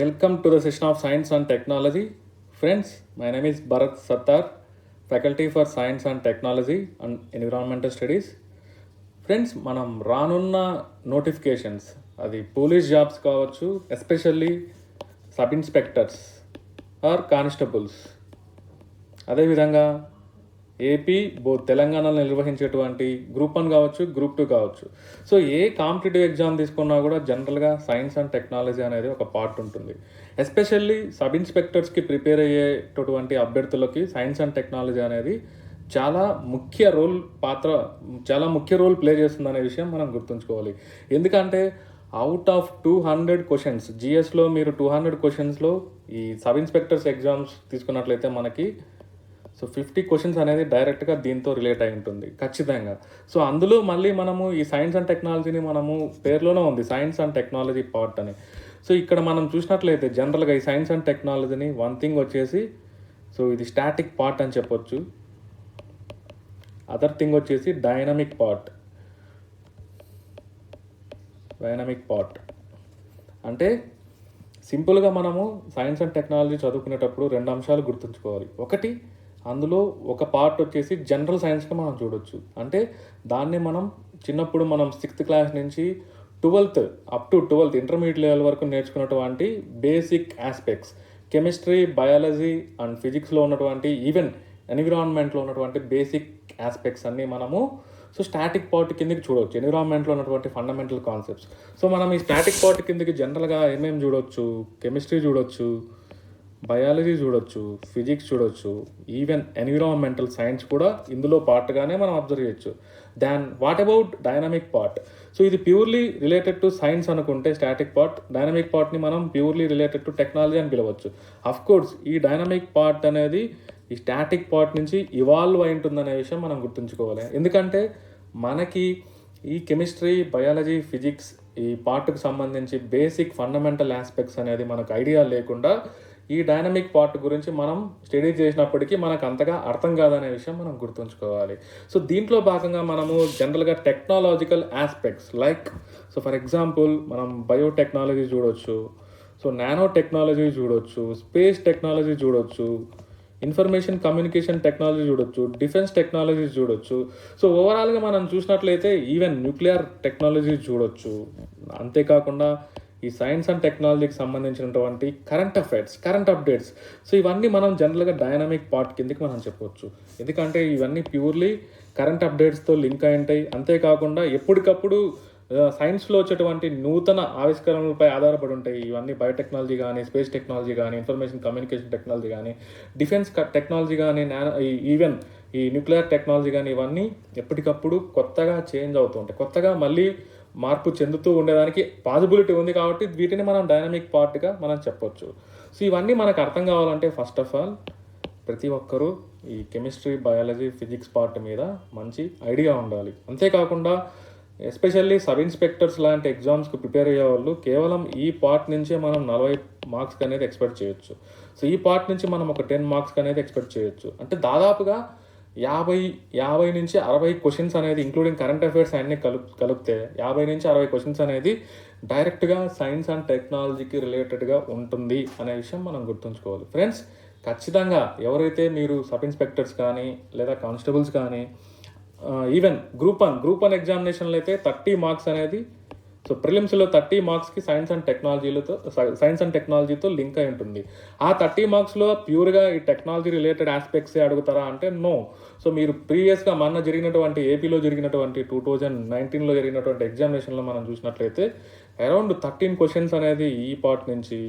Welcome to the session of Science and Technology. Friends, my name is Bharat Sattar, Faculty for Science and Technology and Environmental Studies. Friends, మనం రానున్న notifications, అది police jobs కావచ్చు, especially sub inspectors are కానిస్టబుల్స్, అదేవిధంగా AP తెలంగాణలో నిర్వహించేటువంటి group 1 కావచ్చు, group 2 కావచ్చు. So ఏ competitive exam తీసుకున్నా కూడా జనరల్గా సైన్స్ అండ్ టెక్నాలజీ అనేది ఒక పార్ట్ ఉంటుంది. ఎస్పెషల్లీ సబ్ ఇన్స్పెక్టర్స్కి ప్రిపేర్ అయ్యేటటువంటి అభ్యర్థులకి సైన్స్ అండ్ టెక్నాలజీ అనేది చాలా ముఖ్య రోల్ ప్లే చేస్తుందనే విషయం మనం గుర్తుంచుకోవాలి. ఎందుకంటే అవుట్ ఆఫ్ 200 క్వశ్చన్స్, జిఎస్లో మీరు 200 క్వశ్చన్స్లో ఈ సబ్ ఇన్స్పెక్టర్స్ ఎగ్జామ్స్ తీసుకున్నట్లయితే మనకి 50 క్వశ్చన్స్ అనేది డైరెక్ట్గా దీంతో రిలేట్ అయి ఉంటుంది ఖచ్చితంగా. సో అందులో మళ్ళీ మనము ఈ సైన్స్ అండ్ టెక్నాలజీని మనము పేరులోనే ఉంది సైన్స్ అండ్ టెక్నాలజీ పార్ట్ అని. సో ఇక్కడ మనం చూసినట్లయితే జనరల్గా ఈ సైన్స్ అండ్ టెక్నాలజీని వన్ థింగ్ వచ్చేసి ఇది స్టాటిక్ పార్ట్ అని చెప్పొచ్చు. అదర్ థింగ్ వచ్చేసి డైనమిక్ పార్ట్. అంటే సింపుల్గా మనము సైన్స్ అండ్ టెక్నాలజీ చదువుకునేటప్పుడు 2 అంశాలు గుర్తుంచుకోవాలి. ఒకటి, అందులో ఒక పార్ట్ వచ్చేసి జనరల్ సైన్స్గా మనం చూడొచ్చు. అంటే దాన్ని మనం చిన్నప్పుడు మనం 6th క్లాస్ నుంచి 12th up to 12th intermediate level వరకు నేర్చుకున్నటువంటి basic aspects, chemistry, biology and ఫిజిక్స్లో ఉన్నటువంటి ఈవెన్ ఎన్విరాన్మెంట్లో ఉన్నటువంటి బేసిక్ ఆస్పెక్ట్స్ అన్నీ మనము స్టాటిక్ పార్ట్ కిందకి చూడవచ్చు. ఎన్విరాన్మెంట్లో ఉన్నటువంటి ఫండమెంటల్ కాన్సెప్ట్స్. సో మనం ఈ స్టాటిక్ పార్ట్ కిందకి జనరల్గా ఏమేమి చూడొచ్చు? కెమిస్ట్రీ చూడొచ్చు, బయాలజీ చూడొచ్చు, ఫిజిక్స్ చూడొచ్చు, ఈవెన్ ఎన్విరాన్మెంటల్ సైన్స్ కూడా ఇందులో పార్ట్గానే మనం అబ్జర్వ్ చేయొచ్చు. What about dynamic part? So ఇది ప్యూర్లీ రిలేటెడ్ టు సైన్స్ అనుకుంటే స్టాటిక్ పార్ట్, డైనమిక్ పార్ట్ని మనం ప్యూర్లీ రిలేటెడ్ టు టెక్నాలజీ అని పిలవచ్చు. కోర్స్ ఈ డైనమిక్ పార్ట్ అనేది ఈ స్టాటిక్ పార్ట్ నుంచి ఇవాల్వ్ అయి ఉంటుందనే విషయం మనం గుర్తుంచుకోవాలి. ఎందుకంటే మనకి ఈ కెమిస్ట్రీ, బయాలజీ, ఫిజిక్స్ ఈ పార్ట్కి సంబంధించి బేసిక్ ఫండమెంటల్ ఆస్పెక్ట్స్ అనేది మనకు ఐడియా లేకుండా ఈ డైనమిక్ పార్ట్ గురించి మనం స్టడీ చేసినప్పటికీ మనకు అంతగా అర్థం కాదనే విషయం మనం గుర్తుంచుకోవాలి. సో దీంట్లో భాగంగా మనము జనరల్గా టెక్నాలజికల్ ఆస్పెక్ట్స్ ఫర్ ఎగ్జాంపుల్ మనం బయోటెక్నాలజీ చూడొచ్చు, నానో టెక్నాలజీ చూడొచ్చు, స్పేస్ టెక్నాలజీ చూడొచ్చు, ఇన్ఫర్మేషన్ కమ్యూనికేషన్ టెక్నాలజీ చూడొచ్చు, డిఫెన్స్ టెక్నాలజీ చూడొచ్చు. సో ఓవరాల్గా మనం చూసినట్లయితే ఈవెన్ న్యూక్లియర్ టెక్నాలజీ చూడొచ్చు. అంతేకాకుండా ఈ సైన్స్ అండ్ టెక్నాలజీకి సంబంధించినటువంటి కరెంట్ అప్డేట్స్, ఇవన్నీ మనం జనరల్గా డైనమిక్ పార్ట్ కిందకి మనం చెప్పవచ్చు. ఎందుకంటే ఇవన్నీ ప్యూర్లీ కరెంట్ అప్డేట్స్తో లింక్ అయి ఉంటాయి. అంతేకాకుండా ఎప్పటికప్పుడు సైన్స్లో వచ్చేటువంటి నూతన ఆవిష్కరణలపై ఆధారపడి ఉంటాయి. ఇవన్నీ బయోటెక్నాలజీ కానీ, స్పేస్ టెక్నాలజీ కానీ, ఇన్ఫర్మేషన్ కమ్యూనికేషన్ టెక్నాలజీ కానీ, డిఫెన్స్ టెక్నాలజీ కానీ, ఈవెన్ ఈ న్యూక్లియర్ టెక్నాలజీ కానీ, ఇవన్నీ ఎప్పటికప్పుడు కొత్తగా చేంజ్ అవుతూ ఉంటాయి. కొత్తగా మళ్ళీ మార్పు చెందుతూ ఉండేదానికి పాసిబిలిటీ ఉంది. కాబట్టి వీటిని మనం డైనమిక్ పార్ట్గా మనం చెప్పొచ్చు. ఇవన్నీ మనకు అర్థం కావాలంటే ఫస్ట్ ఆఫ్ ఆల్ ప్రతి ఒక్కరూ ఈ కెమిస్ట్రీ, బయాలజీ, ఫిజిక్స్ పార్ట్ మీద మంచి ఐడియా ఉండాలి. అంతేకాకుండా ఎస్పెషల్లీ సబ్ ఇన్స్పెక్టర్స్ లాంటి ఎగ్జామ్స్కి ప్రిపేర్ అయ్యే వాళ్ళు కేవలం ఈ పార్ట్ నుంచే మనం 40 మార్క్స్ అనేది ఎక్స్పెక్ట్ చేయొచ్చు. ఈ పార్ట్ నుంచి మనం ఒక 10 మార్క్స్ అనేది ఎక్స్పెక్ట్ చేయొచ్చు. అంటే దాదాపుగా 50 నుంచి 60 క్వశ్చన్స్ అనేది ఇంక్లూడింగ్ కరెంట్ అఫైర్స్ అన్నీ కలిపితే 50 నుంచి 60 క్వశ్చన్స్ అనేది డైరెక్ట్గా సైన్స్ అండ్ టెక్నాలజీకి రిలేటెడ్గా ఉంటుంది అనే విషయం మనం గుర్తుంచుకోవాలి. ఫ్రెండ్స్, ఖచ్చితంగా ఎవరైతే మీరు సబ్ ఇన్స్పెక్టర్స్ కానీ లేదా కానిస్టేబుల్స్ కానీ ఈవెన్ గ్రూప్ 1 ఎగ్జామినేషన్లో అయితే 30 మార్క్స్ అనేది ప్రిలిమ్స్లో 30 మార్క్స్కి సైన్స్ అండ్ టెక్నాలజీతో లింక్ అయి ఉంటుంది. ఆ 30 మార్క్స్లో ప్యూర్గా ఈ టెక్నాలజీ రిలేటెడ్ ఆస్పెక్ట్సే అడుగుతారా అంటే నో. మీరు ప్రీవియస్గా జరిగినటువంటి ఏపీలో జరిగినటువంటి 2019లో జరిగినటువంటి ఎగ్జామినేషన్లో మనం చూసినట్లయితే అరౌండ్ 13 క్వశ్చన్స్ అనేది ఈ పార్ట్ నుంచి,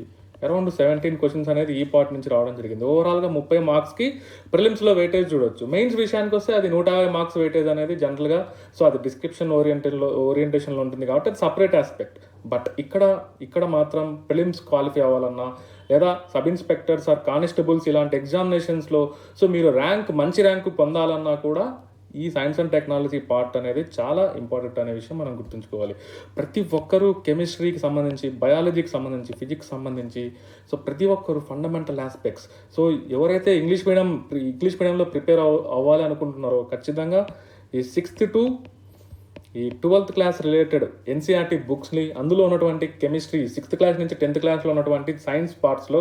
అరౌండ్ 17 క్వశ్చన్స్ అనేది ఈ పార్ట్ నుంచి రావడం జరిగింది. ఓవరాల్గా 30 మార్క్స్కి ప్రిలిమ్స్లో వెయిటేజ్ చూడొచ్చు. మెయిన్స్ విషయానికి వస్తే అది 150 మార్క్స్ వెయిటేజ్ అనేది జనరల్గా అది డిస్క్రిప్షన్ ఓరియంటేషన్లో ఉంటుంది కాబట్టి అది సపరేట్ ఆస్పెక్ట్. బట్ ఇక్కడ మాత్రం ప్రిలిమ్స్ క్వాలిఫై అవ్వాలన్నా లేదా సబ్ ఇన్స్పెక్టర్స్ ఆర్ కానిస్టేబుల్స్ ఇలాంటి ఎగ్జామినేషన్స్లో మీరు మంచి ర్యాంకు పొందాలన్నా కూడా ఈ సైన్స్ అండ్ టెక్నాలజీ పార్ట్ అనేది చాలా ఇంపార్టెంట్ అనే విషయం మనం గుర్తుంచుకోవాలి. ప్రతి ఒక్కరూ కెమిస్ట్రీకి సంబంధించి, బయాలజీకి సంబంధించి, ఫిజిక్స్ సంబంధించి ప్రతి ఒక్కరు ఫండమెంటల్ ఆస్పెక్ట్స్. ఎవరైతే ఇంగ్లీష్ మీడియంలో ప్రిపేర్ అవ్వాలి అనుకుంటున్నారో ఖచ్చితంగా ఈ 6th to ఈ 12th క్లాస్ రిలేటెడ్ ఎన్సీఆర్టీ బుక్స్ని, అందులో ఉన్నటువంటి కెమిస్ట్రీ 6th క్లాస్ నుంచి 10th క్లాస్లో ఉన్నటువంటి సైన్స్ పార్ట్స్లో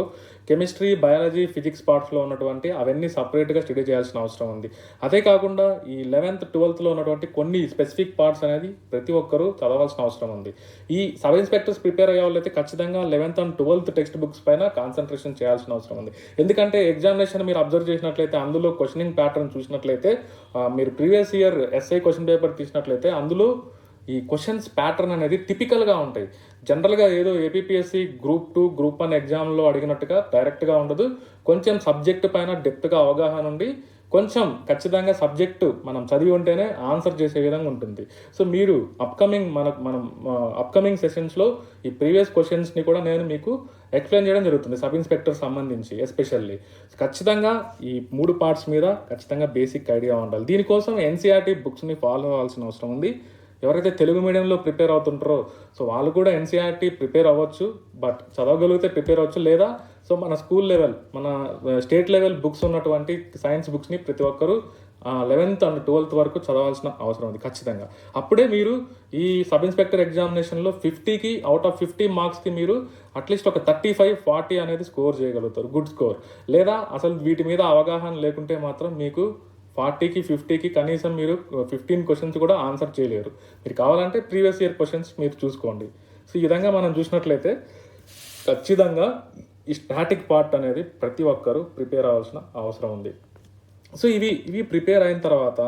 కెమిస్ట్రీ, బయాలజీ, ఫిజిక్స్ పార్ట్స్లో ఉన్నటువంటి అవన్నీ సపరేట్గా స్టడీ చేయాల్సిన అవసరం ఉంది. అదే కాకుండా ఈ 11th, 12thలో ఉన్నటువంటి కొన్ని స్పెసిఫిక్ పార్ట్స్ అనేది ప్రతి ఒక్కరూ చదవాల్సిన అవసరం ఉంది. ఈ సబ్ ఇన్స్పెక్టర్స్ ప్రిపేర్ అయ్యే వాళ్ళైతే ఖచ్చితంగా 11th and 12th text books పైన కాన్సన్ట్రేషన్ చేయాల్సిన అవసరం ఉంది. ఎందుకంటే ఎగ్జామినేషన్ మీరు అబ్జర్వ్ చేసినట్లయితే, అందులో క్వశ్చనింగ్ ప్యాటర్న్ చూసినట్లయితే, మీరు previous year SI question paper తీసినట్లయితే అందులో ఈ క్వశ్చన్స్ ప్యాటర్న్ అనేది టిపికల్గా ఉంటాయి. జనరల్గా ఏదో ఏపీపీఎస్సీ గ్రూప్ 2, గ్రూప్ 1 ఎగ్జామ్లో అడిగినట్టుగా డైరెక్ట్గా ఉండదు. కొంచెం సబ్జెక్టు పైన డెప్త్గా అవగాహన ఉండి, కొంచెం ఖచ్చితంగా సబ్జెక్టు మనం చదివి ఉంటేనే ఆన్సర్ చేసే విధంగా ఉంటుంది. సో మీరు అప్కమింగ్ సెషన్స్లో ఈ ప్రీవియస్ క్వశ్చన్స్ని కూడా నేను మీకు ఎక్స్ప్లెయిన్ చేయడం జరుగుతుంది, సబ్ ఇన్స్పెక్టర్ సంబంధించి ఎస్పెషల్లీ. ఖచ్చితంగా ఈ 3 పార్ట్స్ మీద ఖచ్చితంగా బేసిక్ ఐడియా ఉండాలి. దీనికోసం ఎన్సీఆర్టీ బుక్స్ని ఫాలో అవ్వాల్సిన అవసరం ఉంది. ఎవరైతే తెలుగు మీడియంలో ప్రిపేర్ అవుతుంటారో సో వాళ్ళు కూడా ఎన్సీఆర్టీ ప్రిపేర్ అవ్వచ్చు, బట్ చదవగలిగితే ప్రిపేర్ అవ్వచ్చు. లేదా సో మన స్కూల్ లెవెల్, మన స్టేట్ లెవెల్ బుక్స్ ఉన్నటువంటి సైన్స్ బుక్స్ని ప్రతి ఒక్కరూ 11th and 12th వరకు చదవాల్సిన అవసరం ఉంది ఖచ్చితంగా. అప్పుడే మీరు ఈ సబ్ ఇన్స్పెక్టర్ ఎగ్జామినేషన్లో 50కి అవుట్ ఆఫ్ 50 మార్క్స్కి మీరు అట్లీస్ట్ ఒక 35-40 అనేది స్కోర్ చేయగలుగుతారు, గుడ్ స్కోర్. లేదా అసలు వీటి మీద అవగాహన లేకుంటే మాత్రం మీకు 40కి 50కి కనీసం మీరు 15 క్వశ్చన్స్ కూడా ఆన్సర్ చేయలేరు. మీరు కావాలంటే ప్రీవియస్ ఇయర్ క్వశ్చన్స్ మీరు చూసుకోండి. సో ఈ విధంగా మనం చూసినట్లయితే ఖచ్చితంగా ఈ స్టాటిక్ పార్ట్ అనేది ప్రతి ఒక్కరూ ప్రిపేర్ అవ్వాల్సిన అవసరం ఉంది. సో ఇవి ప్రిపేర్ అయిన తర్వాత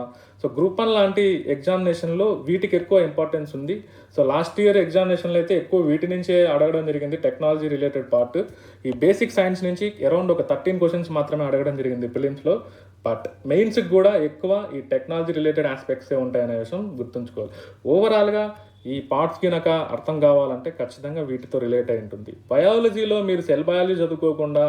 సో గ్రూప్ 1 లాంటి ఎగ్జామినేషన్లో వీటికి ఎక్కువ ఇంపార్టెన్స్ ఉంది. సో లాస్ట్ ఇయర్ ఎగ్జామినేషన్లో అయితే ఎక్కువ వీటి నుంచే అడగడం జరిగింది, టెక్నాలజీ రిలేటెడ్ పార్ట్. ఈ బేసిక్ సైన్స్ నుంచి అరౌండ్ ఒక 13 క్వశ్చన్స్ మాత్రమే అడగడం జరిగింది ప్రిలిమ్స్లో. బట్ మెయిన్స్కి కూడా ఎక్కువ ఈ టెక్నాలజీ రిలేటెడ్ ఆస్పెక్ట్సే ఉంటాయనే విషయం గుర్తుంచుకోవాలి. ఓవరాల్గా ఈ పార్ట్స్కి నాకు అర్థం కావాలంటే ఖచ్చితంగా వీటితో రిలేట్ అయి ఉంటుంది. బయాలజీలో మీరు సెల్ బయాలజీ చదువుకోకుండా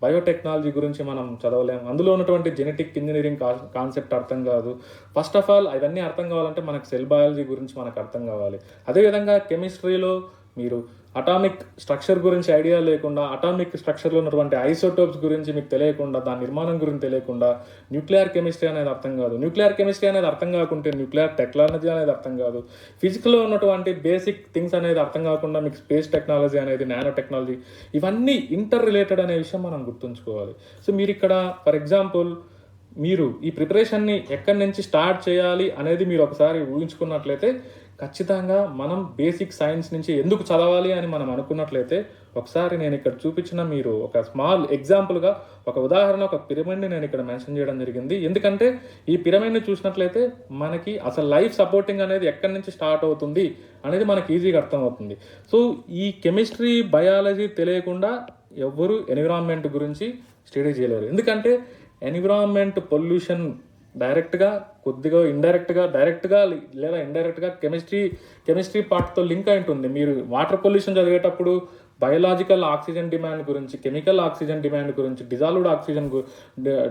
బయోటెక్నాలజీ గురించి మనం చదవలేము. అందులో ఉన్నటువంటి జెనెటిక్ ఇంజనీరింగ్ కాన్సెప్ట్ అర్థం కాదు. ఫస్ట్ ఆఫ్ ఆల్ ఇవన్నీ అర్థం కావాలంటే మనకు సెల్ బయాలజీ గురించి మనకు అర్థం కావాలి. అదేవిధంగా కెమిస్ట్రీలో మీరు అటామిక్ స్ట్రక్చర్ గురించి ఐడియా లేకుండా, అటామిక్ స్ట్రక్చర్లో ఉన్నటువంటి ఐసోటోప్స్ గురించి మీకు తెలియకుండా, దాని నిర్మాణం గురించి తెలియకుండా న్యూక్లియర్ కెమిస్ట్రీ అనేది అర్థం కాదు. న్యూక్లియర్ కెమిస్ట్రీ అనేది అర్థం కాకుంటే న్యూక్లియర్ టెక్నాలజీ అనేది అర్థం కాదు. ఫిజిక్స్లో ఉన్నటువంటి బేసిక్ థింగ్స్ అనేది అర్థం కాకుండా మీకు స్పేస్ టెక్నాలజీ అనేది, నానో టెక్నాలజీ, ఇవన్నీ ఇంటర్ రిలేటెడ్ అనే విషయం మనం గుర్తుంచుకోవాలి. సో మీరు ఇక్కడ ఫర్ ఎగ్జాంపుల్ మీరు ఈ ప్రిపరేషన్ని ఎక్కడి నుంచి స్టార్ట్ చేయాలి అనేది మీరు ఒకసారి ఊహించుకున్నట్లయితే ఖచ్చితంగా మనం బేసిక్ సైన్స్ నుంచి ఎందుకు చదవాలి అని మనం అనుకున్నట్లయితే, ఒకసారి నేను ఇక్కడ చూపించిన మీరు ఒక స్మాల్ ఎగ్జాంపుల్గా ఒక ఉదాహరణ, ఒక పిరమిడ్ని నేను ఇక్కడ మెన్షన్ చేయడం జరిగింది. ఎందుకంటే ఈ పిరమిడ్ని చూసినట్లయితే మనకి అసలు లైఫ్ సపోర్టింగ్ అనేది ఎక్కడి నుంచి స్టార్ట్ అవుతుంది అనేది మనకి ఈజీగా అర్థమవుతుంది. సో ఈ కెమిస్ట్రీ, బయాలజీ తెలియకుండా ఎవ్వరూ ఎన్విరాన్మెంట్ గురించి స్టడీ చేయలేరు. ఎందుకంటే ఎన్విరాన్మెంట్ పొల్యూషన్ డైరెక్ట్గా, కొద్దిగా ఇండైరెక్ట్గా, డైరెక్ట్గా లేదా ఇండైరెక్ట్గా కెమిస్ట్రీ పార్ట్తో లింక్ అయి ఉంటుంది. మీరు వాటర్ పొల్యూషన్ చదివేటప్పుడు బయోలాజికల్ ఆక్సిజన్ డిమాండ్ గురించి, కెమికల్ ఆక్సిజన్ డిమాండ్ గురించి, డిజాల్వ్డ్ ఆక్సిజన్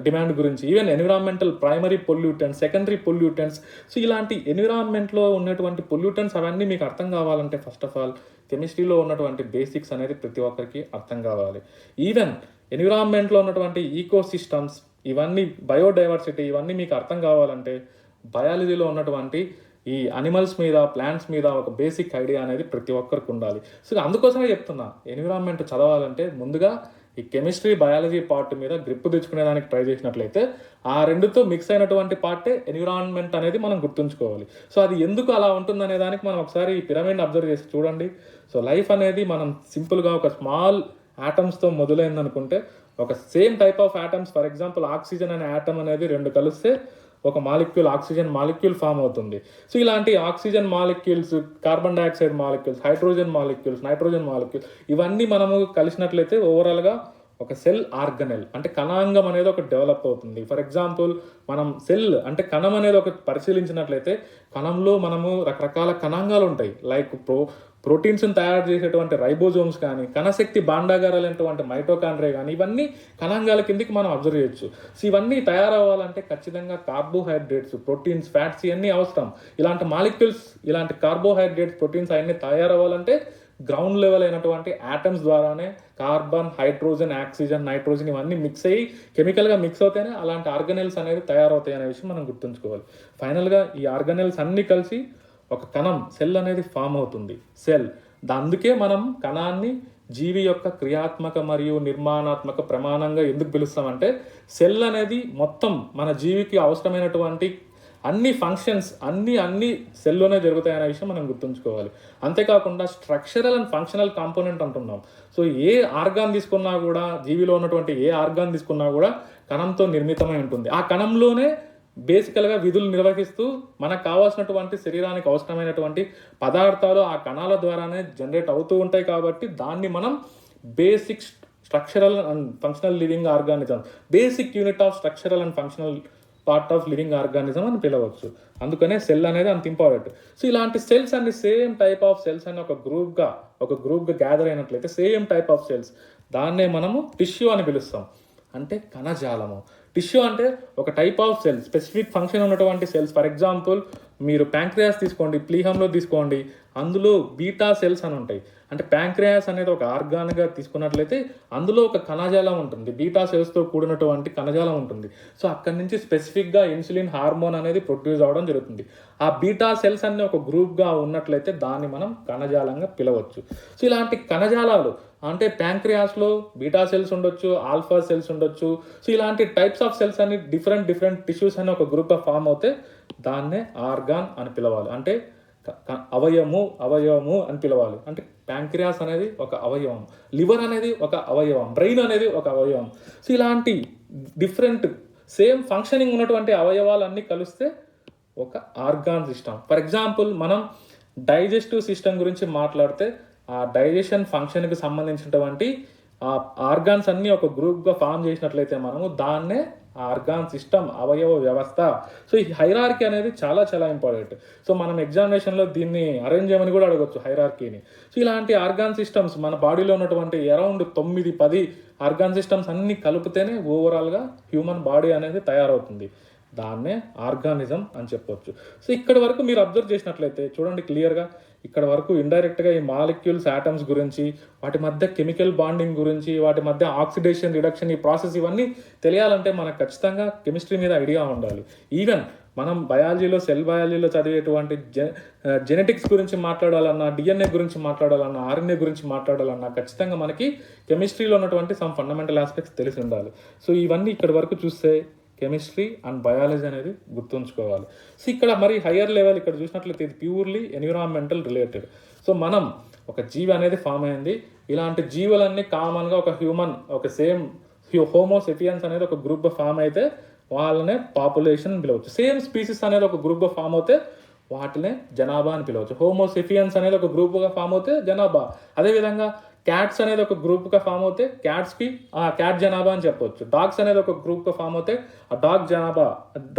డిమాండ్ గురించి, even environmental primary pollutants, secondary pollutants, so ఇలాంటి ఎన్విరాన్మెంట్లో ఉన్నటువంటి పొల్యూటెంట్స్ అవన్నీ మీకు అర్థం కావాలంటే ఫస్ట్ ఆఫ్ ఆల్ కెమిస్ట్రీలో ఉన్నటువంటి బేసిక్స్ అనేది ప్రతి ఒక్కరికి అర్థం కావాలి. ఈవెన్ ఎన్విరాన్మెంట్లో ఉన్నటువంటి ఈకోసిస్టమ్స్, ఇవన్నీ బయోడైవర్సిటీ, ఇవన్నీ మీకు అర్థం కావాలంటే బయాలజీలో ఉన్నటువంటి ఈ అనిమల్స్ మీద, ప్లాంట్స్ మీద ఒక బేసిక్ ఐడియా అనేది ప్రతి ఒక్కరికి ఉండాలి. సో అందుకోసమే చెప్తున్నా, ఎన్విరాన్మెంట్ చదవాలంటే ముందుగా ఈ కెమిస్ట్రీ, బయాలజీ పార్ట్ మీద గ్రిప్ తెచ్చుకునేదానికి ట్రై చేసినట్లయితే ఆ రెండుతో మిక్స్ అయినటువంటి పార్టే ఎన్విరాన్మెంట్ అనేది మనం గుర్తుంచుకోవాలి. సో అది ఎందుకు అలా ఉంటుందనే దానికి మనం ఒకసారి ఈ పిరమిడ్ అబ్జర్వ్ చేసి చూడండి. సో లైఫ్ అనేది మనం సింపుల్గా ఒక స్మాల్ ఆటమ్స్తో మొదలైందనుకుంటే, ఒక same type of atoms, for example oxygen అనే ఆటమ్ అనేది 2 కలిస్తే ఒక మాలిక్యూల్, ఆక్సిజన్ మాలిక్యూల్ ఫామ్ అవుతుంది. సో ఇలాంటి oxygen molecules, carbon dioxide molecules, hydrogen molecules, nitrogen molecule, ఇవన్నీ మనము కలిసినట్లయితే ఓవరాల్గా ఒక సెల్ ఆర్గనెల్ అంటే కణాంగం అనేది ఒకటి డెవలప్ అవుతుంది. ఫర్ ఎగ్జాంపుల్ మనం సెల్ అంటే కణం అనేది ఒకటి పరిశీలించినట్లయితే, కణంలో మనము రకరకాల కణాంగాలు ఉంటాయి. లైక్ ప్రోటీన్స్ని తయారు చేసేటువంటి రైబోజోమ్స్ కానీ, కణశక్తి భాండాగారాలైనటువంటి మైటోకాండ్రియా కానీ, ఇవన్నీ కణాంగాల కిందకి మనం అబ్జర్వ్ చేయొచ్చు. సో ఇవన్నీ తయారవ్వాలంటే ఖచ్చితంగా కార్బోహైడ్రేట్స్, ప్రోటీన్స్, ఫ్యాట్స్ ఇవన్నీ అవసరం. ఇలాంటి మాలిక్యూల్స్, ఇలాంటి కార్బోహైడ్రేట్స్, ప్రోటీన్స్ అవన్నీ తయారవ్వాలంటే గ్రౌండ్ లెవెల్ అయినటువంటి ఆటమ్స్ ద్వారానే కార్బన్, హైడ్రోజన్, ఆక్సిజన్, నైట్రోజన్ ఇవన్నీ మిక్స్ అయ్యి కెమికల్గా మిక్స్ అవుతేనే అలాంటి ఆర్గనెల్స్ అనేది తయారవుతాయి అనే విషయం మనం గుర్తుంచుకోవాలి. ఫైనల్గా ఈ ఆర్గనెల్స్ అన్నీ కలిసి ఒక కణం సెల్ అనేది ఫామ్ అవుతుంది. సెల్ అందుకే మనం కణాన్ని జీవి యొక్క క్రియాత్మక మరియు నిర్మాణాత్మక ప్రమాణంగా ఎందుకు పిలుస్తామంటే, సెల్ అనేది మొత్తం మన జీవికి అవసరమైనటువంటి అన్ని ఫంక్షన్స్ అన్ని సెల్లోనే జరుగుతాయనే విషయం మనం గుర్తుంచుకోవాలి. అంతేకాకుండా స్ట్రక్చరల్ అండ్ ఫంక్షనల్ కాంపోనెంట్ అంటున్నాం. సో ఏ ఆర్గాన్ తీసుకున్నా కూడా, జీవిలో ఉన్నటువంటి ఏ ఆర్గాన్ తీసుకున్నా కూడా కణంతో నిర్మితమై ఉంటుంది. ఆ కణంలోనే బేసికల్గా విధులు నిర్వహిస్తూ మనకు కావాల్సినటువంటి శరీరానికి అవసరమైనటువంటి పదార్థాలు ఆ కణాల ద్వారానే జనరేట్ అవుతూ ఉంటాయి. కాబట్టి దాన్ని మనం basic structural and functional living organism, basic unit of structural and functional part of living organism అని పిలవచ్చు. అందుకనే సెల్ అనేది అంత ఇంపార్టెంట్. సో ఇలాంటి సెల్స్ అన్ని సేమ్ టైప్ ఆఫ్ సెల్స్ అని ఒక గ్రూప్గా గ్యాదర్ అయినట్లయితే సేమ్ టైప్ ఆఫ్ సెల్స్, దాన్నే మనము టిష్యూ అని పిలుస్తాం. అంటే కణజాలము. టిష్యూ అంటే ఒక type of cell, specific function ఉన్నటువంటి సెల్స్. ఫర్ ఎగ్జాంపుల్ మీరు ప్యాంక్రియాస్ తీసుకోండి, ప్లీహంలో తీసుకోండి, అందులో బీటా సెల్స్ అని ఉంటాయి. అంటే ప్యాంక్రియాస్ అనేది ఒక ఆర్గాన్గా తీసుకున్నట్లయితే అందులో ఒక కణజాలం ఉంటుంది, బీటా సెల్స్తో కూడినటువంటి కణజాలం ఉంటుంది. సో అక్కడి నుంచి స్పెసిఫిక్గా ఇన్సులిన్ హార్మోన్ అనేది ప్రొడ్యూస్ అవ్వడం జరుగుతుంది. ఆ బీటా సెల్స్ అన్ని ఒక గ్రూప్గా ఉన్నట్లయితే దాన్ని మనం కణజాలంగా పిలవచ్చు. సో ఇలాంటి కణజాలాలు అంటే ప్యాంక్రియాస్లో బీటా సెల్స్ ఉండొచ్చు, ఆల్ఫా సెల్స్ ఉండొచ్చు. సో ఇలాంటి టైప్స్ ఆఫ్ సెల్స్ అన్ని డిఫరెంట్ టిష్యూస్ అని ఒక గ్రూప్గా ఫామ్ అవుతే దాన్నే ఆర్గాన్ అని పిలవాలి. అంటే అవయవము అని పిలవాలి. అంటే ప్యాంక్రియాస్ అనేది ఒక అవయవం, లివర్ అనేది ఒక అవయవం, బ్రెయిన్ అనేది ఒక అవయవం. సో ఇలాంటి డిఫరెంట్ సేమ్ ఫంక్షనింగ్ ఉన్నటువంటి అవయవాలన్నీ కలిస్తే ఒక ఆర్గాన్ సిస్టమ్. ఫర్ ఎగ్జాంపుల్ మనం డైజెస్టివ్ సిస్టమ్ గురించి మాట్లాడితే ఆ డైజెషన్ ఫంక్షన్కి సంబంధించినటువంటి ఆ ఆర్గాన్స్ అన్నీ ఒక గ్రూప్గా ఫామ్ చేసినట్లయితే మనము దాన్నే ఆర్గాన్ సిస్టమ్, అవయవ వ్యవస్థ. సో ఈ హైరార్కీ అనేది చాలా చాలా ఇంపార్టెంట్. సో మనం ఎగ్జామినేషన్లో దీన్ని అరేంజ్ చేయమని కూడా అడగవచ్చు హైరార్కీని. సో ఇలాంటి ఆర్గాన్ సిస్టమ్స్ మన బాడీలో ఉన్నటువంటి అరౌండ్ 9-10 ఆర్గాన్ సిస్టమ్స్ అన్నీ కలిపితేనే ఓవరాల్గా హ్యూమన్ బాడీ అనేది తయారవుతుంది. దాన్నే ఆర్గానిజం అని చెప్పొచ్చు. సో ఇక్కడి వరకు మీరు అబ్జర్వ్ చేసినట్లయితే చూడండి క్లియర్గా, ఇక్కడ వరకు ఇండైరెక్ట్గా ఈ మాలిక్యూల్స్, ఆటమ్స్ గురించి, వాటి మధ్య కెమికల్ బాండింగ్ గురించి, వాటి మధ్య ఆక్సిడేషన్, రిడక్షన్, ఈ ప్రాసెస్ ఇవన్నీ తెలియాలంటే మనకు ఖచ్చితంగా కెమిస్ట్రీ మీద ఐడియా ఉండాలి. ఈవెన్ మనం బయాలజీలో, సెల్ బయాలజీలో చదివేటువంటి జెనెటిక్స్ గురించి మాట్లాడాలన్నా, డిఎన్ఏ గురించి మాట్లాడాలన్నా, ఆర్ఎన్ఏ గురించి మాట్లాడాలన్నా ఖచ్చితంగా మనకి కెమిస్ట్రీలో ఉన్నటువంటి సమ్ ఫండమెంటల్ ఆస్పెక్ట్స్ తెలిసి ఉండాలి. సో ఇవన్నీ ఇక్కడి వరకు చూస్తే కెమిస్ట్రీ అండ్ బయాలజీ అనేది గుర్తుంచుకోవాలి. సో ఇక్కడ మరి హయ్యర్ లెవెల్ ఇక్కడ చూసినట్లయితే ఇది ప్యూర్లీ ఎన్విరాన్మెంటల్ రిలేటెడ్. సో మనం ఒక జీవి అనేది ఫామ్ అయింది. ఇలాంటి జీవులన్నీ కామన్గా ఒక హ్యూమన్, ఒక సేమ్ హోమోసెపియన్స్ అనేది ఒక గ్రూప్గా ఫామ్ అయితే వాళ్ళనే పాపులేషన్ అని పిలవచ్చు. సేమ్ స్పీసీస్ అనేది ఒక గ్రూప్గా ఫామ్ అవుతే వాటినే జనాభా అని పిలవచ్చు. హోమోసెపియన్స్ అనేది ఒక గ్రూప్గా ఫామ్ అవుతే జనాభా. అదేవిధంగా క్యాట్స్ అనేది ఒక గ్రూప్గా ఫామ్ అవుతే క్యాట్స్కి క్యాట్ జనాభా అని చెప్పొచ్చు. డాగ్స్ అనేది ఒక గ్రూప్గా ఫామ్ అవుతే ఆ డాగ్ జనాభా,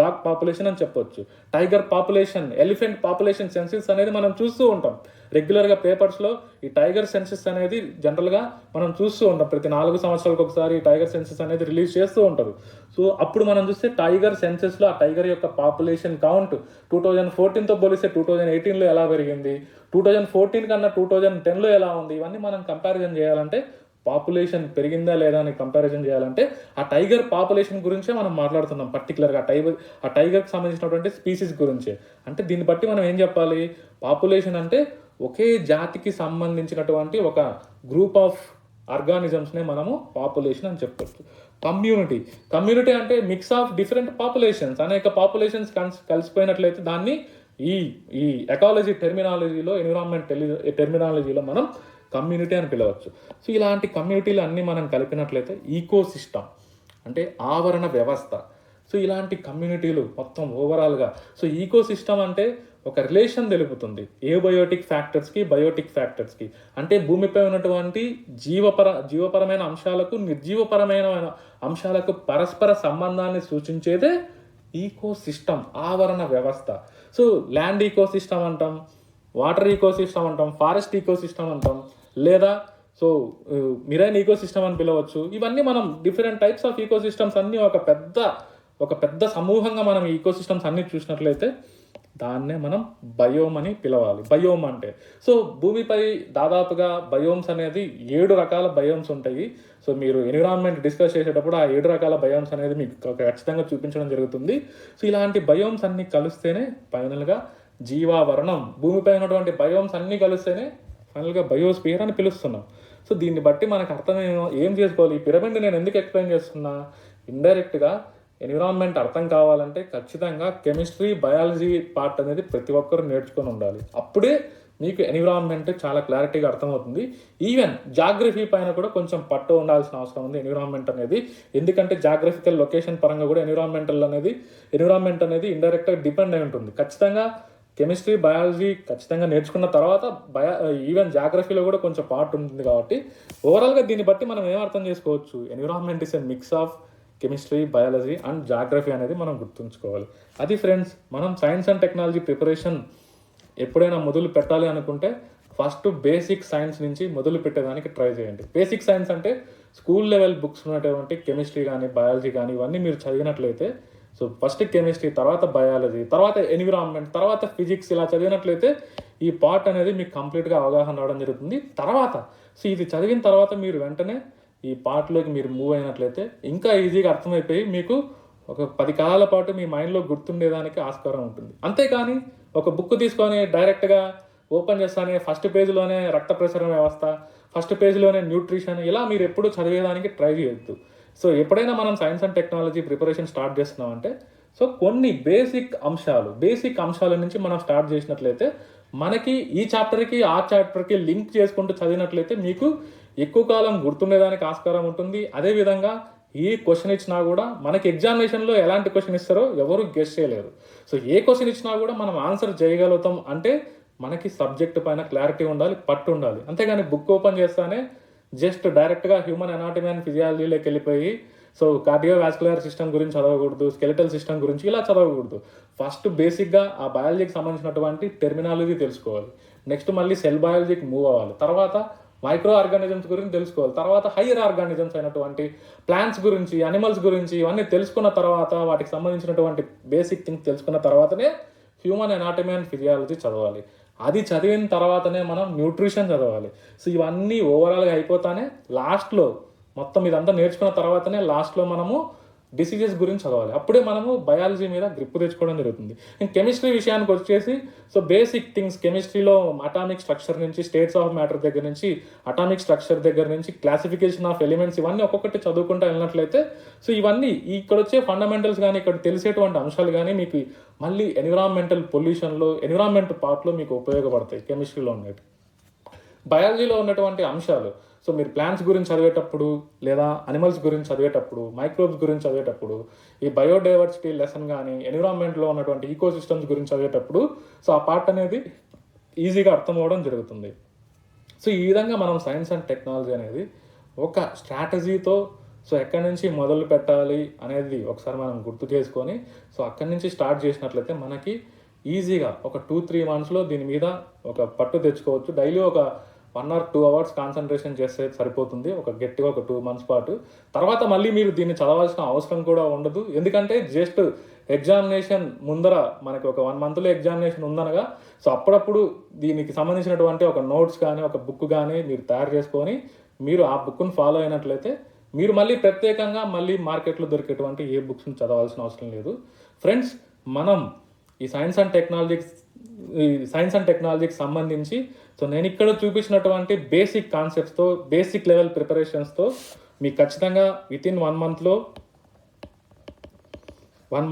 డాగ్ పాపులేషన్ అని చెప్పొచ్చు. Tiger population, elephant population census అనేది మనం చూస్తూ ఉంటాం రెగ్యులర్గా పేపర్స్లో. ఈ టైగర్ సెన్సెస్ అనేది జనరల్గా మనం చూస్తూ ఉంటాం. ప్రతి 4 సంవత్సరాలకు ఒకసారి ఈ టైగర్ సెన్సెస్ అనేది రిలీజ్ చేస్తూ ఉంటారు. సో అప్పుడు మనం చూస్తే టైగర్ సెన్సెస్లో ఆ టైగర్ యొక్క పాపులేషన్ కౌంట్ 2014తో పోలిస్తే 2018లో ఎలా పెరిగింది, 2014 కన్నా 2010లో ఎలా ఉంది, ఇవన్నీ మనం కంపారిజన్ చేయాలంటే పాపులేషన్ పెరిగిందా లేదా అని కంపారిజన్ చేయాలంటే ఆ టైగర్ పాపులేషన్ గురించే మనం మాట్లాడుతున్నాం. పర్టికులర్గా ఆ టైగర్కి సంబంధించినటువంటి స్పీసీస్ గురించే. అంటే దీన్ని బట్టి మనం ఏం చెప్పాలి, పాపులేషన్ అంటే ఒకే జాతికి సంబంధించినటువంటి ఒక గ్రూప్ ఆఫ్ ఆర్గానిజమ్స్నే మనము పాపులేషన్ అని చెప్పవచ్చు. కమ్యూనిటీ అంటే మిక్స్ ఆఫ్ డిఫరెంట్ పాపులేషన్స్, అనేక పాపులేషన్స్ కలిసిపోయినట్లయితే దాన్ని ఈ ఎకాలజీ టెర్మినాలజీలో, ఎన్విరాన్మెంట్ టెర్మినాలజీలో మనం కమ్యూనిటీ అని పిలవచ్చు. సో ఇలాంటి కమ్యూనిటీలు అన్నీ మనం కలిపినట్లయితే ఈకోసిస్టమ్ అంటే ఆవరణ వ్యవస్థ. సో ఇలాంటి కమ్యూనిటీలు మొత్తం ఓవరాల్గా, సో ఈకోసిస్టమ్ అంటే ఒక రిలేషన్ తెలుపుతుంది ఏబయోటిక్ ఫ్యాక్టర్స్కి, బయోటిక్ ఫ్యాక్టర్స్కి. అంటే భూమిపై ఉన్నటువంటి జీవపరమైన అంశాలకు, నిర్జీవపరమైన అంశాలకు పరస్పర సంబంధాన్ని సూచించేదే ఈకోసిస్టమ్, ఆవరణ వ్యవస్థ. సో ల్యాండ్ ఈకోసిస్టమ్ అంటాం, వాటర్ ఈకోసిస్టమ్ అంటాం, ఫారెస్ట్ ఈకోసిస్టమ్ అంటాం, లేదా సో మిరైన్ ఈకోసిస్టమ్ అని పిలవచ్చు. ఇవన్నీ మనం డిఫరెంట్ టైప్స్ ఆఫ్ ఈకోసిస్టమ్స్ అన్నీ ఒక పెద్ద సమూహంగా మనం ఈకోసిస్టమ్స్ అన్నీ చూసినట్లయితే దాన్నే మనం బయోమ్ అని పిలవాలి. బయోమ్ అంటే సో భూమిపై దాదాపుగా బయోమ్స్ అనేది 7 రకాల బయోమ్స్ ఉంటాయి. సో మీరు ఎన్విరాన్మెంట్ డిస్కస్ చేసేటప్పుడు ఆ 7 రకాల బయోమ్స్ అనేది మీకు ఖచ్చితంగా చూపించడం జరుగుతుంది. సో ఇలాంటి బయోమ్స్ అన్నీ కలిస్తేనే ఫైనల్గా జీవావరణం, భూమిపై ఉన్నటువంటి బయోమ్స్ అన్నీ కలిస్తేనే ఫైనల్గా బయోస్పియర్ అని పిలుస్తున్నాం. సో దీన్ని బట్టి మనకు అర్థం ఏం చేసుకోవాలి, ఈ పిరమిడ్ నేను ఎందుకు ఎక్స్ప్లెయిన్ చేస్తున్నా, ఇండైరెక్ట్గా ఎన్విరాన్మెంట్ అర్థం కావాలంటే ఖచ్చితంగా కెమిస్ట్రీ, బయాలజీ పార్ట్ అనేది ప్రతి ఒక్కరు నేర్చుకొని ఉండాలి. అప్పుడే మీకు ఎన్విరాన్మెంట్ చాలా క్లారిటీగా అర్థమవుతుంది. ఈవెన్ జాగ్రఫీ పైన కూడా కొంచెం పట్టు ఉండాల్సిన అవసరం ఉంది ఎన్విరాన్మెంట్ అనేది. ఎందుకంటే జాగ్రఫికల్ లొకేషన్ పరంగా కూడా ఎన్విరాన్మెంట్ అనేది ఇండైరెక్ట్గా డిపెండ్ అయి ఉంటుంది. ఖచ్చితంగా కెమిస్ట్రీ, బయాలజీ ఖచ్చితంగా నేర్చుకున్న తర్వాత ఈవెన్ జాగ్రఫీలో కూడా కొంచెం పార్ట్ ఉంటుంది. కాబట్టి ఓవరాల్గా దీన్ని బట్టి మనం ఏం అర్థం చేసుకోవచ్చు, environment is a mix of chemistry, biology and geography అనేది మనం గుర్తుంచుకోవాలి. అది ఫ్రెండ్స్, మనం సైన్స్ అండ్ టెక్నాలజీ ప్రిపరేషన్ ఎప్పుడైనా మొదలు పెట్టాలి అనుకుంటే ఫస్ట్ బేసిక్ సైన్స్ నుంచి మొదలు పెట్టేదానికి ట్రై చేయండి. బేసిక్ సైన్స్ అంటే స్కూల్ లెవెల్ బుక్స్ ఉన్నటువంటి కెమిస్ట్రీ కానీ, బయాలజీ కానీ ఇవన్నీ మీరు చదివినట్లయితే, సో ఫస్ట్ కెమిస్ట్రీ, తర్వాత బయాలజీ, తర్వాత ఎన్విరాన్మెంట్, తర్వాత ఫిజిక్స్, ఇలా చదివినట్లయితే ఈ పార్ట్ అనేది మీకు కంప్లీట్గా అవగాహన రావడం జరుగుతుంది. తర్వాత సో ఇది చదివిన తర్వాత మీరు వెంటనే ఈ పార్ట్లోకి మీరు మూవ్ అయినట్లయితే ఇంకా ఈజీగా అర్థమైపోయి మీకు ఒక 10 కాలాల పాటు మీ మైండ్లో గుర్తుండేదానికి ఆస్కారం ఉంటుంది. అంతేకాని ఒక బుక్ తీసుకొని డైరెక్ట్గా ఓపెన్ చేస్తానే ఫస్ట్ పేజ్లోనే రక్త ప్రసరణ వ్యవస్థ, ఫస్ట్ పేజ్లోనే న్యూట్రిషన్, ఇలా మీరు ఎప్పుడు చదివేదానికి ట్రై చేయొద్దు. సో ఎప్పుడైనా మనం science and technology preparation start చేస్తున్నామంటే సో కొన్ని బేసిక్ అంశాల నుంచి మనం స్టార్ట్ చేసినట్లయితే మనకి ఈ చాప్టర్కి ఆ చాప్టర్కి లింక్ చేసుకుంటూ చదివినట్లయితే మీకు ఎక్కువ కాలం గుర్తుండేదానికి ఆస్కారం ఉంటుంది. అదేవిధంగా ఈ క్వశ్చన్ ఇచ్చినా కూడా మనకి ఎగ్జామినేషన్లో ఎలాంటి క్వశ్చన్ ఇస్తారో ఎవరు గెస్ చేయలేరు. సో ఏ క్వశ్చన్ ఇచ్చినా కూడా మనం ఆన్సర్ చేయగలుగుతాం అంటే మనకి సబ్జెక్ట్ పైన క్లారిటీ ఉండాలి, పట్టు ఉండాలి. అంతేగాని బుక్ ఓపెన్ చేస్తానే జస్ట్ డైరెక్ట్గా హ్యూమన్ అనాటమీ అండ్ ఫిజియాలజీలోకి వెళ్ళిపోయి సో కార్డియోవాస్కులర్ సిస్టమ్ గురించి చదవకూడదు, స్కెలిటల్ సిస్టమ్ గురించి ఇలా చదవకూడదు. ఫస్ట్ బేసిక్గా ఆ బయాలజీకి సంబంధించినటువంటి టెర్మినాలజీ తెలుసుకోవాలి. నెక్స్ట్ మళ్ళీ సెల్ బయాలజీకి మూవ్ అవ్వాలి. తర్వాత మైక్రో ఆర్గానిజమ్స్ గురించి తెలుసుకోవాలి. తర్వాత హయ్యర్ ఆర్గానిజమ్స్ అయినటువంటి ప్లాంట్స్ గురించి, అనిమల్స్ గురించి ఇవన్నీ తెలుసుకున్న తర్వాత వాటికి సంబంధించినటువంటి బేసిక్ థింగ్స్ తెలుసుకున్న తర్వాతనే హ్యూమన్ అనాటమీ అండ్ ఫిజియాలజీ చదవాలి. అది చదివిన తర్వాతనే మనం న్యూట్రిషన్ చదవాలి. సో ఇవన్నీ ఓవరాల్గా అయిపోతానే లాస్ట్లో మొత్తం ఇదంతా నేర్చుకున్న తర్వాతనే లాస్ట్లో మనము డిసీజెస్ గురించి చదవాలి. అప్పుడే మనము బయాలజీ మీద గ్రిప్ తెచ్చుకోవడం జరుగుతుంది. ఇంక కెమిస్ట్రీ విషయానికి వచ్చేసి సో బేసిక్ థింగ్స్ కెమిస్ట్రీలో అటామిక్ స్ట్రక్చర్ నుంచి, స్టేట్స్ ఆఫ్ మ్యాటర్ దగ్గర నుంచి, అటామిక్ స్ట్రక్చర్ దగ్గర నుంచి క్లాసిఫికేషన్ ఆఫ్ ఎలిమెంట్స్, ఇవన్నీ ఒక్కొక్కటి చదువుకుంటూ వెళ్ళినట్లయితే సో ఇవన్నీ ఇక్కడ వచ్చే ఫండమెంటల్స్ కానీ, ఇక్కడ తెలిసేటువంటి అంశాలు కానీ మీకు మళ్ళీ ఎన్విరాన్మెంటల్ పొల్యూషన్లో, ఎన్విరాన్మెంట్ పార్ట్లో మీకు ఉపయోగపడతాయి కెమిస్ట్రీలో ఉన్నట్టు. బయాలజీలో ఉన్నటువంటి అంశాలు సో మీరు ప్లాంట్స్ గురించి చదివేటప్పుడు, లేదా అనిమల్స్ గురించి చదివేటప్పుడు, మైక్రోబ్స్ గురించి చదివేటప్పుడు, ఈ బయోడైవర్సిటీ లెసన్ కానీ, ఎన్విరాన్మెంట్లో ఉన్నటువంటి ఈకోసిస్టమ్స్ గురించి చదివేటప్పుడు సో ఆ పార్ట్ అనేది ఈజీగా అర్థం అవ్వడం జరుగుతుంది. సో ఈ విధంగా మనం సైన్స్ అండ్ టెక్నాలజీ అనేది ఒక స్ట్రాటజీతో సో ఎక్కడి నుంచి మొదలు పెట్టాలి అనేది ఒకసారి మనం గుర్తు చేసుకొని సో అక్కడి నుంచి స్టార్ట్ చేసినట్లయితే మనకి ఈజీగా ఒక 2-3 మంత్స్లో దీని మీద ఒక పట్టు తెచ్చుకోవచ్చు. డైలీ ఒక 1 or 2 hours కాన్సన్ట్రేషన్ చేస్తే సరిపోతుంది, ఒక గట్టిగా ఒక 2 months పాటు. తర్వాత మళ్ళీ మీరు దీన్ని చదవాల్సిన అవసరం కూడా ఉండదు. ఎందుకంటే జస్ట్ ఎగ్జామినేషన్ ముందర మనకి ఒక 1 monthలో ఎగ్జామినేషన్ ఉందనగా సో అప్పుడప్పుడు దీనికి సంబంధించినటువంటి ఒక నోట్స్ కానీ, ఒక బుక్ కానీ మీరు తయారు చేసుకొని మీరు ఆ బుక్ను ఫాలో అయినట్లయితే మీరు మళ్ళీ ప్రత్యేకంగా మళ్ళీ మార్కెట్లో దొరికేటువంటి ఏ బుక్స్ని చదవాల్సిన అవసరం లేదు. ఫ్రెండ్స్, మనం ఈ సైన్స్ అండ్ టెక్నాలజీకి సంబంధించి సో నేను ఇక్కడ చూపించినటువంటి బేసిక్ కాన్సెప్ట్స్తో, బేసిక్ లెవెల్ ప్రిపరేషన్స్తో మీకు ఖచ్చితంగా వితిన్ 1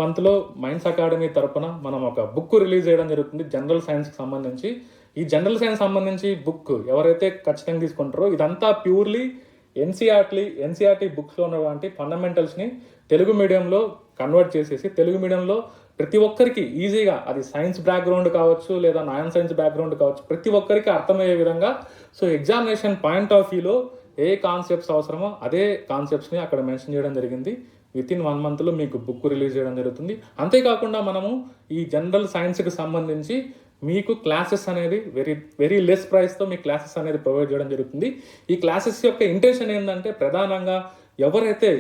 మంత్లో మైండ్స్ అకాడమీ తరపున మనం ఒక బుక్ రిలీజ్ చేయడం జరుగుతుంది జనరల్ సైన్స్కి సంబంధించి. ఈ జనరల్ సైన్స్ సంబంధించి బుక్ ఎవరైతే ఖచ్చితంగా తీసుకుంటారో ఇదంతా ప్యూర్లీ ఎన్సీఆర్టీ బుక్స్లో ఉన్నటువంటి ఫండమెంటల్స్ని తెలుగు మీడియంలో కన్వర్ట్ చేసేసి తెలుగు మీడియంలో ప్రతి ఒక్కరికి ఈజీగా, అది సైన్స్ బ్యాక్గ్రౌండ్ కావచ్చు లేదా నాన్ సైన్స్ బ్యాక్గ్రౌండ్ కావచ్చు, ప్రతి ఒక్కరికి అర్థమయ్యే విధంగా సో ఎగ్జామినేషన్ పాయింట్ ఆఫ్ వ్యూలో ఏ కాన్సెప్ట్స్ అవసరమో అదే కాన్సెప్ట్స్ని అక్కడ మెన్షన్ చేయడం జరిగింది. వితిన్ 1 monthలో మీకు బుక్ రిలీజ్ చేయడం జరుగుతుంది. అంతేకాకుండా మనము ఈ జనరల్ సైన్స్కి సంబంధించి మీకు క్లాసెస్ అనేది వెరీ లెస్ ప్రైస్తో మీకు క్లాసెస్ అనేది ప్రొవైడ్ చేయడం జరుగుతుంది. ఈ క్లాసెస్ యొక్క ఇంటెన్షన్ ఏంటంటే ప్రధానంగా ఎవరైతే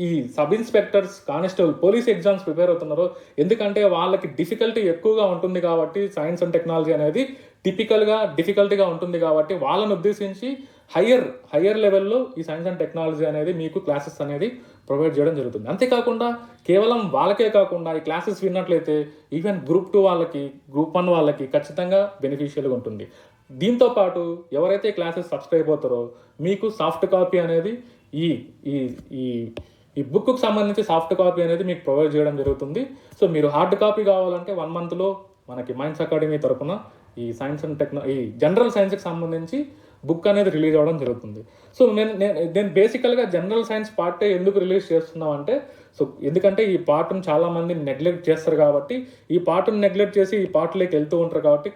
ఈ sub inspectors, constable, police exams prepare అవుతున్నారో, ఎందుకంటే వాళ్ళకి డిఫికల్టీ ఎక్కువగా ఉంటుంది కాబట్టి సైన్స్ అండ్ టెక్నాలజీ అనేది డిఫికల్టీగా ఉంటుంది కాబట్టి వాళ్ళని ఉద్దేశించి హయ్యర్ లెవెల్లో ఈ సైన్స్ అండ్ టెక్నాలజీ అనేది మీకు క్లాసెస్ అనేది ప్రొవైడ్ చేయడం జరుగుతుంది. అంతేకాకుండా కేవలం వాళ్ళకే కాకుండా ఈ క్లాసెస్ విన్నట్లయితే ఈవెన్ గ్రూప్ 2 వాళ్ళకి, గ్రూప్ 1 వాళ్ళకి ఖచ్చితంగా బెనిఫిషియల్గా ఉంటుంది. దీంతో పాటు ఎవరైతే క్లాసెస్ సబ్స్క్రైబ్ అవుతారో మీకు సాఫ్ట్ కాపీ అనేది ఈ ఈ ఈ ఈ బుక్కు సంబంధించి సాఫ్ట్ కాపీ అనేది మీకు ప్రొవైడ్ చేయడం జరుగుతుంది. సో మీరు హార్డ్ కాపీ కావాలంటే 1 మంత్లో మనకి మైండ్స్ అకాడమీ తరపున ఈ సైన్స్ అండ్ ఈ జనరల్ సైన్స్కి సంబంధించి బుక్ అనేది రిలీజ్ అవ్వడం జరుగుతుంది. సో నేను బేసికల్గా జనరల్ సైన్స్ పార్టే ఎందుకు రిలీజ్ చేస్తున్నాం అంటే, సో ఎందుకంటే ఈ పార్ట్ను చాలామంది నెగ్లెక్ట్ చేస్తారు కాబట్టి, ఈ పార్ట్ను నెగ్లెక్ట్ చేసి ఈ పార్ట్లోకి వెళ్తూ ఉంటారు కాబట్టి,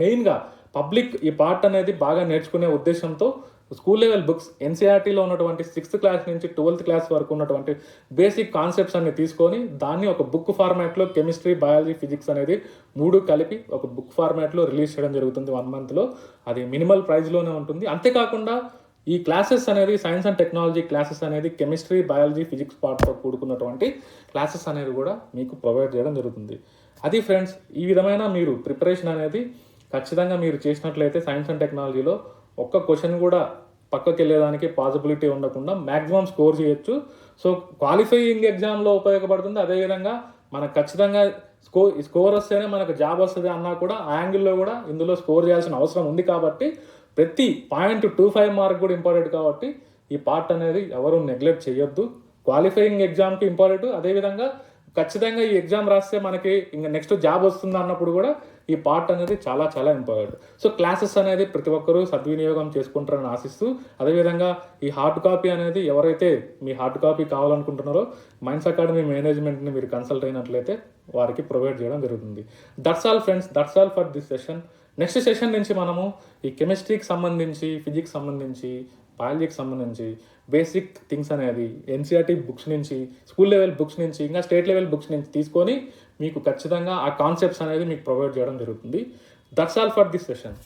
మెయిన్గా పబ్లిక్ ఈ పార్ట్ అనేది బాగా నేర్చుకునే ఉద్దేశంతో స్కూల్ లెవెల్ బుక్స్ ఎన్సీఆర్టీలో ఉన్నటువంటి 6th క్లాస్ నుంచి 12th క్లాస్ వరకు ఉన్నటువంటి బేసిక్ కాన్సెప్ట్స్ అన్ని తీసుకొని దాన్ని ఒక బుక్ ఫార్మాట్లో కెమిస్ట్రీ, బయాలజీ, ఫిజిక్స్ అనేది 3 కలిపి ఒక బుక్ ఫార్మాట్లో రిలీజ్ చేయడం జరుగుతుంది 1 మంత్లో. అది మినిమల్ ప్రైస్లోనే ఉంటుంది. అంతేకాకుండా ఈ క్లాసెస్ అనేది సైన్స్ అండ్ టెక్నాలజీ క్లాసెస్ అనేది కెమిస్ట్రీ, బయాలజీ, ఫిజిక్స్ పార్ట్తో కూడుకున్నటువంటి క్లాసెస్ అనేది కూడా మీకు ప్రొవైడ్ చేయడం జరుగుతుంది. అది ఫ్రెండ్స్, ఈ విధమైన మీరు ప్రిపరేషన్ అనేది ఖచ్చితంగా మీరు చేసినట్లయితే సైన్స్ అండ్ టెక్నాలజీలో ఒక్క క్వశ్చన్ కూడా పక్కకి వెళ్ళేదానికి పాసిబిలిటీ ఉండకుండా మ్యాక్సిమం స్కోర్ చేయొచ్చు. సో క్వాలిఫైయింగ్ ఎగ్జామ్లో ఉపయోగపడుతుంది. అదేవిధంగా మనకు ఖచ్చితంగా స్కోర్ వస్తేనే మనకు జాబ్ వస్తుంది అన్నా కూడా ఆ యాంగిల్లో కూడా ఇందులో స్కోర్ చేయాల్సిన అవసరం ఉంది. కాబట్టి ప్రతి 0.25 మార్క్ కూడా ఇంపార్టెంట్. కాబట్టి ఈ పార్ట్ అనేది ఎవరు నెగ్లెక్ట్ చేయొద్దు. క్వాలిఫైయింగ్ ఎగ్జామ్కి ఇంపార్టెంట్. అదేవిధంగా ఖచ్చితంగా ఈ ఎగ్జామ్ రాస్తే మనకి ఇంకా నెక్స్ట్ జాబ్ వస్తుంది అన్నప్పుడు కూడా ఈ పార్ట్ అనేది చాలా చాలా ఇంపార్టెంట్. సో క్లాసెస్ అనేది ప్రతి ఒక్కరూ సద్వినియోగం చేసుకుంటారని ఆశిస్తూ, అదేవిధంగా ఈ హార్డ్ కాపీ అనేది ఎవరైతే మీ హార్డ్ కాపీ కావాలనుకుంటున్నారో మైండ్స్ అకాడమీ మేనేజ్మెంట్ని మీరు కన్సల్ట్ అయినట్లయితే వారికి ప్రొవైడ్ చేయడం జరుగుతుంది. That's all friends, that's all for this session. Next session నుంచి మనము ఈ కెమిస్ట్రీకి సంబంధించి, ఫిజిక్స్ సంబంధించి, బయాలజీకి సంబంధించి బేసిక్ థింగ్స్ అనేది ఎన్సీఆర్టీ బుక్స్ నుంచి, స్కూల్ లెవెల్ బుక్స్ నుంచి, ఇంకా స్టేట్ లెవెల్ బుక్స్ నుంచి తీసుకొని మీకు ఖచ్చితంగా ఆ కాన్సెప్ట్స్ అనేది మీకు ప్రొవైడ్ చేయడం జరుగుతుంది. That's all for this session.